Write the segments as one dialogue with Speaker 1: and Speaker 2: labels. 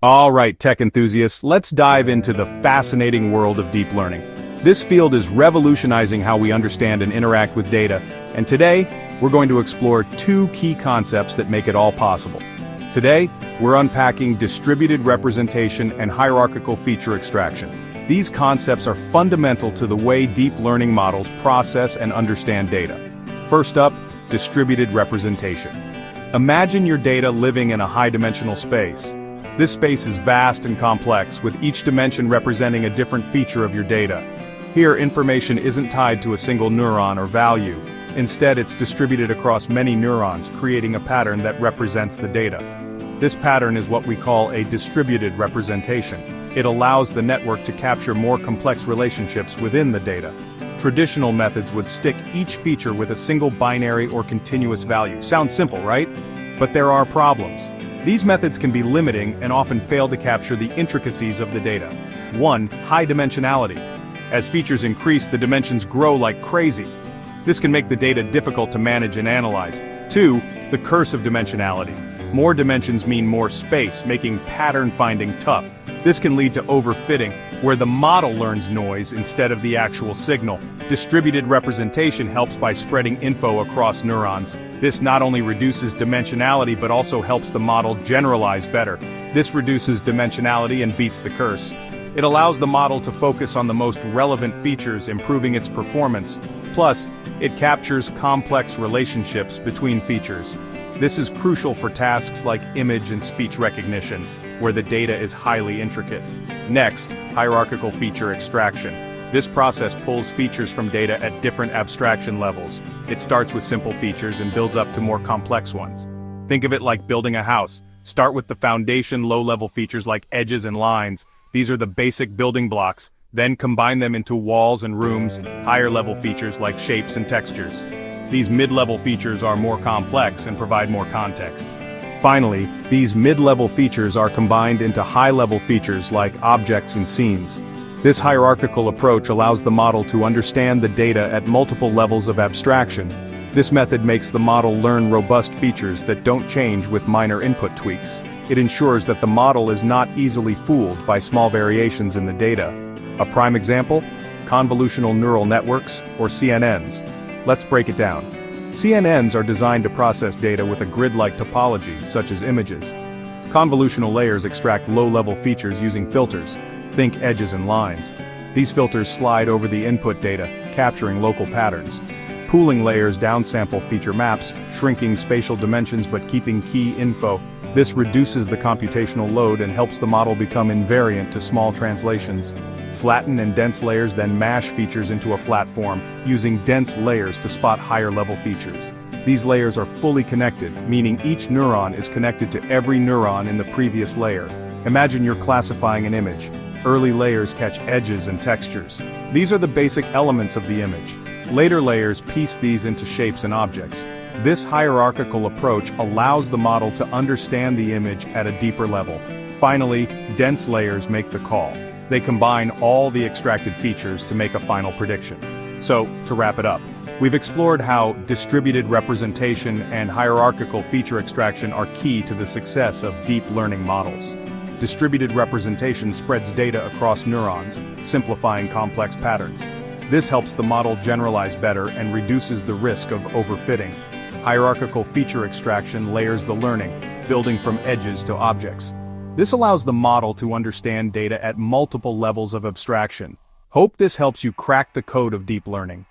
Speaker 1: All right, tech enthusiasts, let's dive into the fascinating world of deep learning. This field is revolutionizing how we understand and interact with data, and today, we're going to explore two key concepts that make it all possible. Today, we're unpacking distributed representation and hierarchical feature extraction. These concepts are fundamental to the way deep learning models process and understand data. First up, distributed representation. Imagine your data living in a high-dimensional space. This space is vast and complex, with each dimension representing a different feature of your data. Here, information isn't tied to a single neuron or value. Instead, it's distributed across many neurons, creating a pattern that represents the data. This pattern is what we call a distributed representation. It allows the network to capture more complex relationships within the data. Traditional methods would stick each feature with a single binary or continuous value. Sounds simple, right? But there are problems. These methods can be limiting and often fail to capture the intricacies of the data. 1. High dimensionality. As features increase, the dimensions grow like crazy. This can make the data difficult to manage and analyze. 2. The curse of dimensionality. More dimensions mean more space, making pattern finding tough. This can lead to overfitting, where the model learns noise instead of the actual signal. Distributed representation helps by spreading info across neurons. This not only reduces dimensionality but also helps the model generalize better. This reduces dimensionality and beats the curse. It allows the model to focus on the most relevant features, improving its performance. Plus, it captures complex relationships between features. This is crucial for tasks like image and speech recognition, where the data is highly intricate. Next, hierarchical feature extraction. This process pulls features from data at different abstraction levels. It starts with simple features and builds up to more complex ones. Think of it like building a house. Start with the foundation low-level features like edges and lines. These are the basic building blocks. Then combine them into walls and rooms, higher-level features like shapes and textures. These mid-level features are more complex and provide more context. Finally, these mid-level features are combined into high-level features like objects and scenes. This hierarchical approach allows the model to understand the data at multiple levels of abstraction. This method makes the model learn robust features that don't change with minor input tweaks. It ensures that the model is not easily fooled by small variations in the data. A prime example? Convolutional neural networks, or CNNs. Let's break it down. CNNs are designed to process data with a grid-like topology, such as images. Convolutional layers extract low-level features using filters. Think edges and lines. These filters slide over the input data, capturing local patterns. Pooling layers downsample feature maps, shrinking spatial dimensions but keeping key info. This reduces the computational load and helps the model become invariant to small translations. Flatten and dense layers then mash features into a flat form, using dense layers to spot higher-level features. These layers are fully connected, meaning each neuron is connected to every neuron in the previous layer. Imagine you're classifying an image. Early layers catch edges and textures. These are the basic elements of the image. Later layers piece these into shapes and objects. This hierarchical approach allows the model to understand the image at a deeper level. Finally, dense layers make the call. They combine all the extracted features to make a final prediction. So, to wrap it up, we've explored how distributed representation and hierarchical feature extraction are key to the success of deep learning models. Distributed representation spreads data across neurons, simplifying complex patterns. This helps the model generalize better and reduces the risk of overfitting. Hierarchical feature extraction layers the learning, building from edges to objects. This allows the model to understand data at multiple levels of abstraction. Hope this helps you crack the code of deep learning.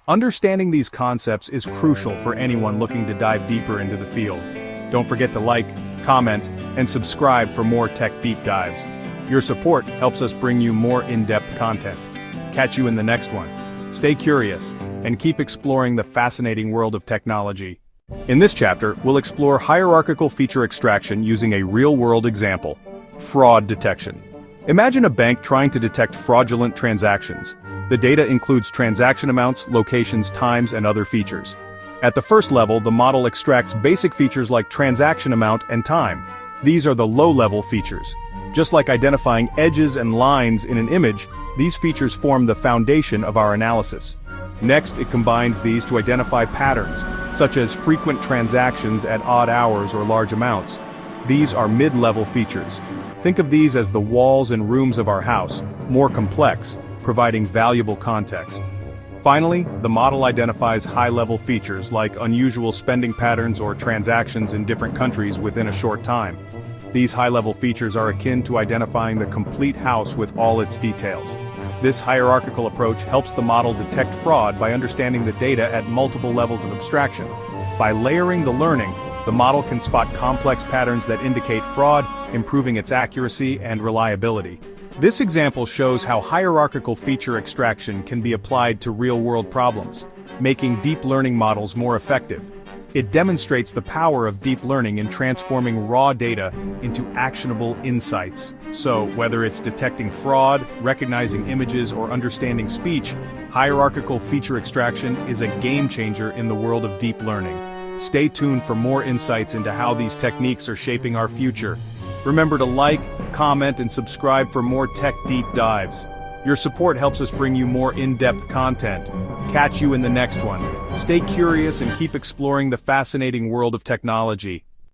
Speaker 1: Understanding these concepts is crucial for anyone looking to dive deeper into the field. Don't forget to like, comment, and subscribe for more tech deep dives. Your support helps us bring you more in-depth content. Catch you in the next one. Stay curious, and keep exploring the fascinating world of technology. In this chapter, we'll explore hierarchical feature extraction using a real-world example: fraud detection. Imagine a bank trying to detect fraudulent transactions. The data includes transaction amounts, locations, times, and other features. At the first level, the model extracts basic features like transaction amount and time. These are the low-level features. Just like identifying edges and lines in an image, these features form the foundation of our analysis. Next, it combines these to identify patterns, such as frequent transactions at odd hours or large amounts. These are mid-level features. Think of these as the walls and rooms of our house, more complex, providing valuable context. Finally, the model identifies high-level features like unusual spending patterns or transactions in different countries within a short time. These high-level features are akin to identifying the complete house with all its details. This hierarchical approach helps the model detect fraud by understanding the data at multiple levels of abstraction. By layering the learning, the model can spot complex patterns that indicate fraud, improving its accuracy and reliability. This example shows how hierarchical feature extraction can be applied to real-world problems, making deep learning models more effective. It demonstrates the power of deep learning in transforming raw data into actionable insights. So, whether it's detecting fraud, recognizing images, or understanding speech, hierarchical feature extraction is a game-changer in the world of deep learning. Stay tuned for more insights into how these techniques are shaping our future. Remember to like, comment, and subscribe for more tech deep dives. Your support helps us bring you more in-depth content. Catch you in the next one. Stay curious and keep exploring the fascinating world of technology.